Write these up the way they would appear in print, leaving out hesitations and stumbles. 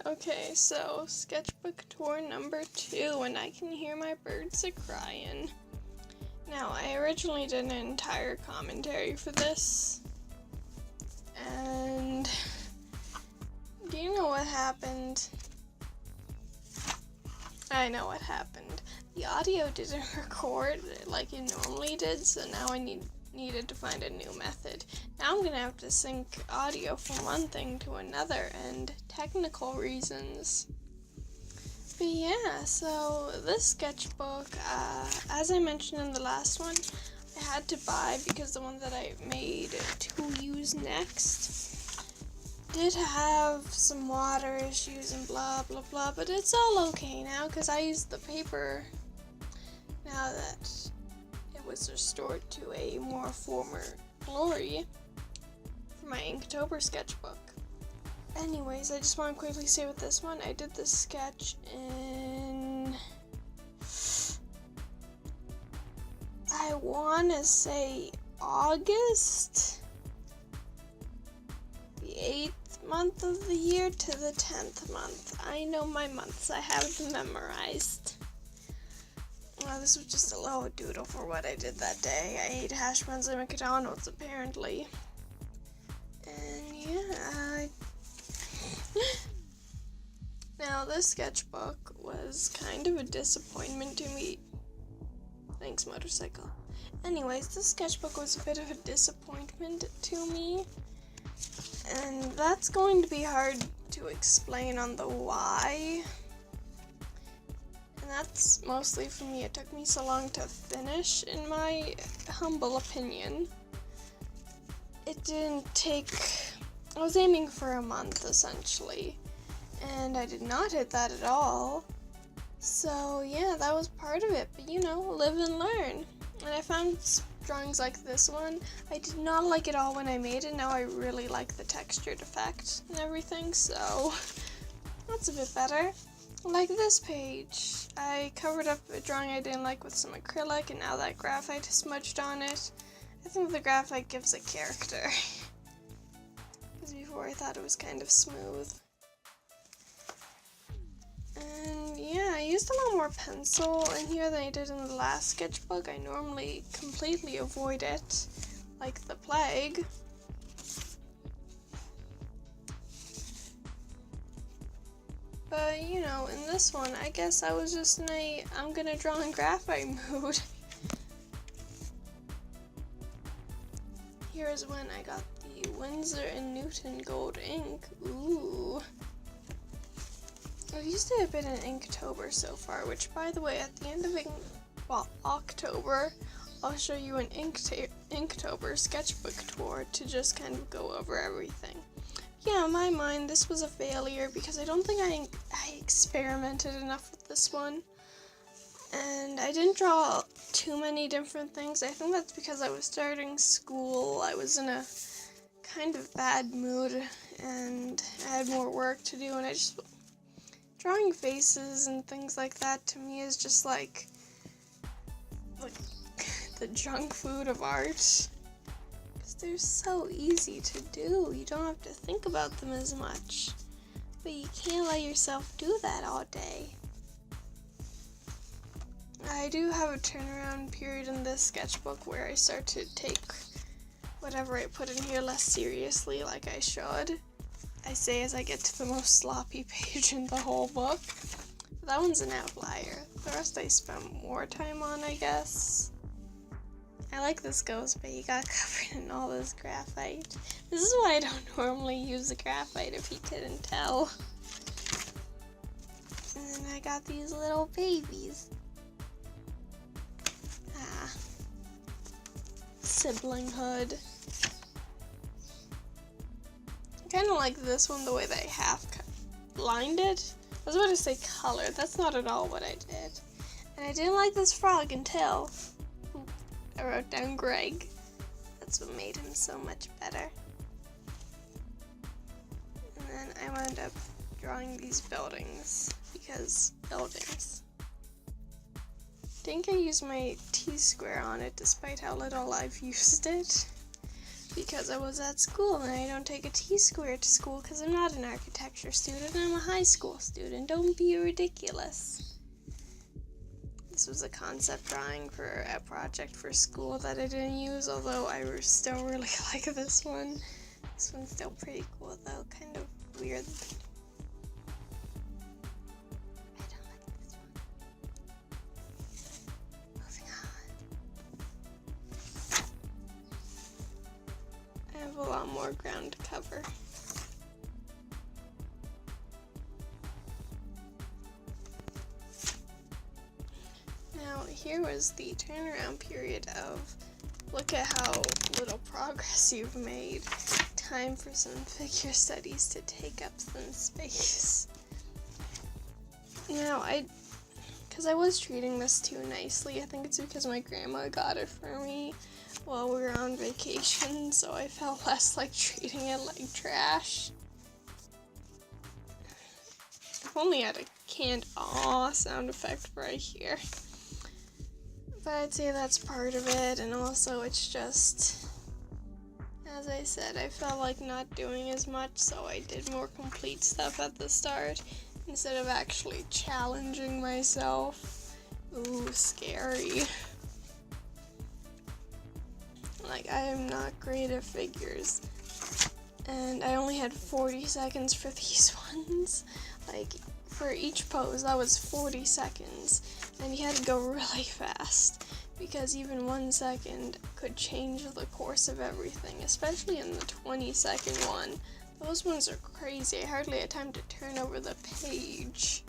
Okay, so Sketchbook Tour number 2, and I can hear my birds a-crying. Now, I originally did an entire commentary for this, and do you know what happened? I know what happened. The audio didn't record like it normally did, so now I needed to find a new method. Now I'm gonna have to sync audio from one thing to another, and technical reasons. But yeah, so this sketchbook, as I mentioned in the last one, I had to buy because the one that I made to use next did have some water issues and blah blah blah, but it's all okay now because I used the paper now that it was restored to a more former glory for my Inktober sketchbook. Anyways, I just want to quickly say with this one, I did this sketch in, I want to say August, the 8th month of the year to the 10th month. I know my months, I have them memorized. Well, this was just a little doodle for what I did that day. I ate hash browns at McDonald's, apparently. And yeah, now this sketchbook was kind of a disappointment to me. Thanks, motorcycle. Anyways, this sketchbook was a bit of a disappointment to me, and that's going to be hard to explain on the why. And that's mostly for me. It took me so long to finish, in my humble opinion. It didn't take, I was aiming for a month essentially, and I did not hit that at all. So yeah, that was part of it, but you know, live and learn. And I found drawings like this one, I did not like it all when I made it. Now I really like the textured effect and everything, so that's a bit better. Like this page, I covered up a drawing I didn't like with some acrylic, and now that graphite is smudged on it. I think the graphite gives a character. Because before I thought it was kind of smooth. And yeah, I used a lot more pencil in here than I did in the last sketchbook. I normally completely avoid it, like the plague. But you know, in this one, I guess I was just in a I'm gonna draw in graphite mood. Here is when I got the Winsor & Newton gold ink. Ooh. I've used it a bit in Inktober so far, which, by the way, at the end of October, I'll show you an Inktober sketchbook tour to just kind of go over everything. Yeah, in my mind, this was a failure because I don't think I experimented enough with this one. And I didn't draw too many different things. I think that's because I was starting school. I was in a kind of bad mood and I had more work to do, and I just, drawing faces and things like that to me is just like the junk food of art. Because they're so easy to do. You don't have to think about them as much. But you can't let yourself do that all day. I do have a turnaround period in this sketchbook where I start to take whatever I put in here less seriously, like I should. I say as I get to the most sloppy page in the whole book. But that one's an outlier. The rest I spent more time on, I guess. I like this ghost, but you got covered in all this graphite. This is why I don't normally use the graphite, if you couldn't tell. And then I got these little babies. Siblinghood. I kind of like this one, the way they half lined it. I was about to say color, that's not at all what I did. And I didn't like this frog until I wrote down Greg. That's what made him so much better. And then I wound up drawing these buildings, because buildings. I think I used my T-square on it despite how little I've used it. because I was at school and I don't take a T-squared to school because I'm not an architecture student, I'm a high school student. Don't be ridiculous. This was a concept drawing for a project for school that I didn't use, although I still really like this one. This one's still pretty cool though, kind of weird. I don't like this one. Moving on. I have a lot more ground to cover. Now, here was the turnaround period of, look at how little progress you've made. Time for some figure studies to take up some space. Now, because I was treating this too nicely, I think it's because my grandma got it for me while we were on vacation, so I felt less like treating it like trash. I've only had a canned aw sound effect right here. But I'd say that's part of it, and also it's just, as I said, I felt like not doing as much, so I did more complete stuff at the start instead of actually challenging myself. Ooh, scary. Like, I am not great at figures, and I only had 40 seconds for these ones. Like, for each pose, that was 40 seconds, and you had to go really fast, because even 1 second could change the course of everything, especially in the 20-second one. Those ones are crazy. I hardly had time to turn over the page.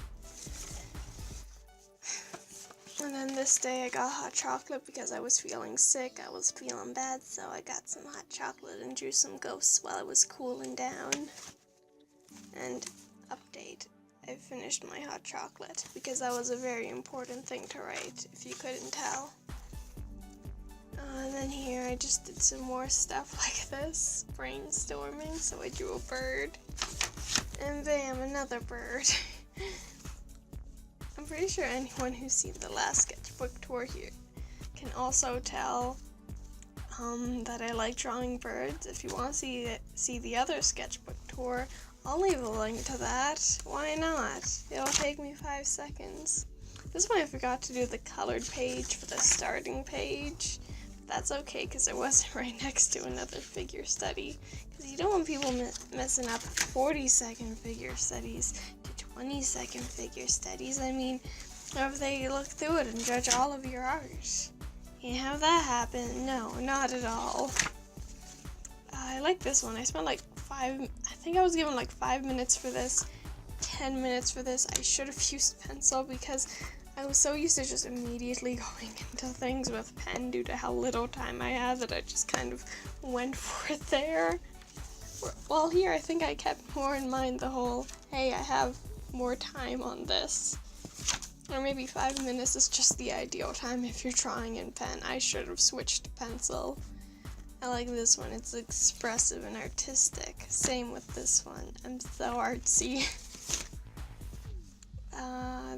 And then this day I got hot chocolate because I was feeling sick, I was feeling bad, so I got some hot chocolate and drew some ghosts while I was cooling down. And update. I finished my hot chocolate because that was a very important thing to write, if you couldn't tell. And then here I just did some more stuff like this, brainstorming, so I drew a bird. And bam, another bird. I'm pretty sure anyone who's seen the last sketchbook tour here can also tell that I like drawing birds. If you want to see the other sketchbook tour, I'll leave a link to that. Why not? It'll take me 5 seconds. This one I forgot to do the colored page for the starting page. That's okay, because it wasn't right next to another figure study. Because you don't want people messing up 40-second figure studies to 20-second figure studies. I mean, if they look through it and judge all of your art. Can't have that happen. No, not at all. I like this one. I spent like I think I was given like 5 minutes for this, 10 minutes for this. I should have used pencil because I was so used to just immediately going into things with pen due to how little time I had that I just kind of went for it there. Well, here I think I kept more in mind the whole, hey, I have more time on this. Or maybe 5 minutes is just the ideal time if you're drawing in pen. I should have switched to pencil. I like this one. It's expressive and artistic. Same with this one. I'm so artsy.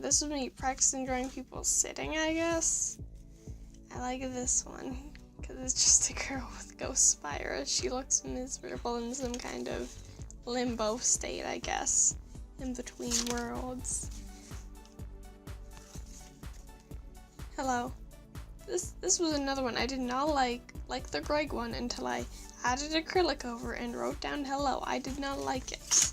This was me practicing drawing people sitting, I guess. I like this one because it's just a girl with ghost spira. She looks miserable in some kind of limbo state, I guess, in between worlds. Hello. This was another one I did not like the Greg one until I added acrylic over and wrote down hello. I did not like it.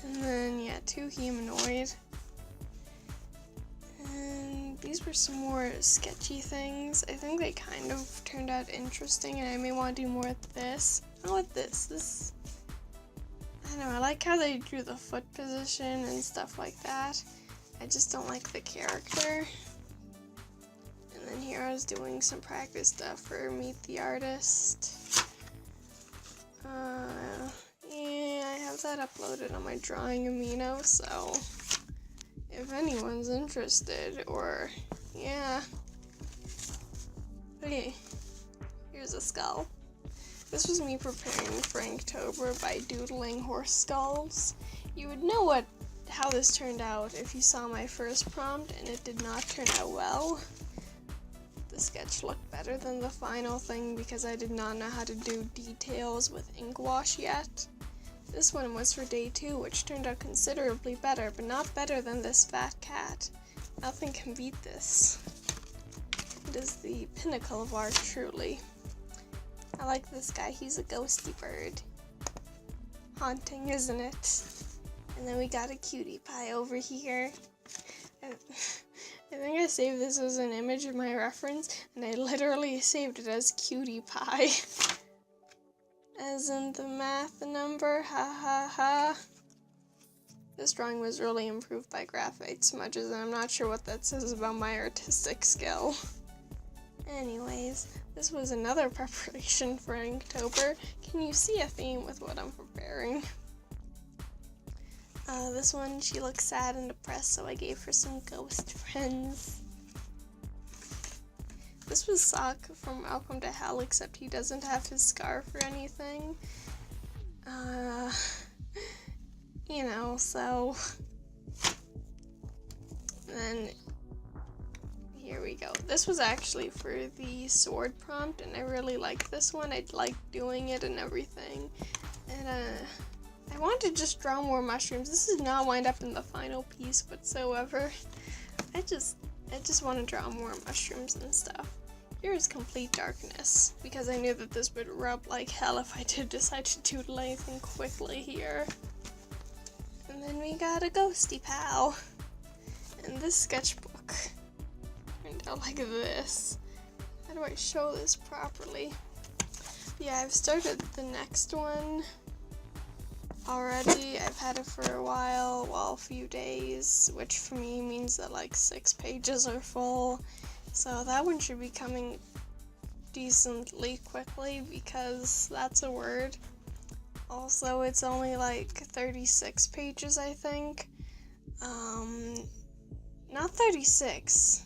And then, yeah, 2 humanoid. And these were some more sketchy things. I think they kind of turned out interesting, and I may want to do more with this. Not with this. I don't know, I like how they drew the foot position and stuff like that. I just don't like the character. And then here I was doing some practice stuff for Meet the Artist. Yeah, I have that uploaded on my Drawing Amino, so if anyone's interested, or yeah. Okay, here's a skull. This was me preparing for Inktober by doodling horse skulls. You would know how this turned out if you saw my first prompt and it did not turn out well. the sketch look better than the final thing because I did not know how to do details with ink wash yet. This one was for day 2, which turned out considerably better, but not better than this fat cat. Nothing can beat this. It is the pinnacle of art, truly. I like this guy, he's a ghosty bird. Haunting, isn't it? And then we got a cutie pie over here. I think I saved this as an image of my reference, and I literally saved it as cutie pie. As in the math number, ha ha ha. This drawing was really improved by graphite smudges, and I'm not sure what that says about my artistic skill. Anyways, this was another preparation for Inktober. Can you see a theme with what I'm preparing? This one, she looks sad and depressed, so I gave her some ghost friends. This was Sock from Welcome to Hell, except he doesn't have his scarf or anything. You know, so... And then, here we go. This was actually for the sword prompt, and I really like this one. I like doing it and everything. And, I want to just draw more mushrooms. This does not wind up in the final piece whatsoever. I just want to draw more mushrooms and stuff. Here is Complete Darkness, because I knew that this would rub like hell if I did decide to doodle anything quickly here. And then we got a ghosty pal. And this sketchbook turned out like this. How do I show this properly? Yeah, I've started the next one already. I've had it for a while, well, a few days, which for me means that like 6 pages are full. So that one should be coming decently quickly because that's a word. Also, it's only like 36 pages, I think. Not 36.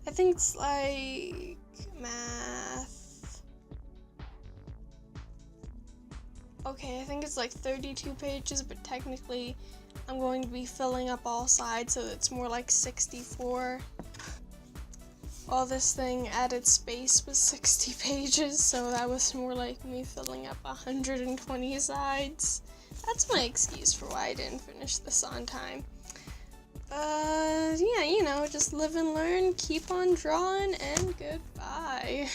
I think it's like math. Okay, I think it's like 32 pages, but technically I'm going to be filling up all sides, so it's more like 64. All this thing at its base was 60 pages, so that was more like me filling up 120 sides. That's my excuse for why I didn't finish this on time. Yeah, you know, just live and learn, keep on drawing, and goodbye.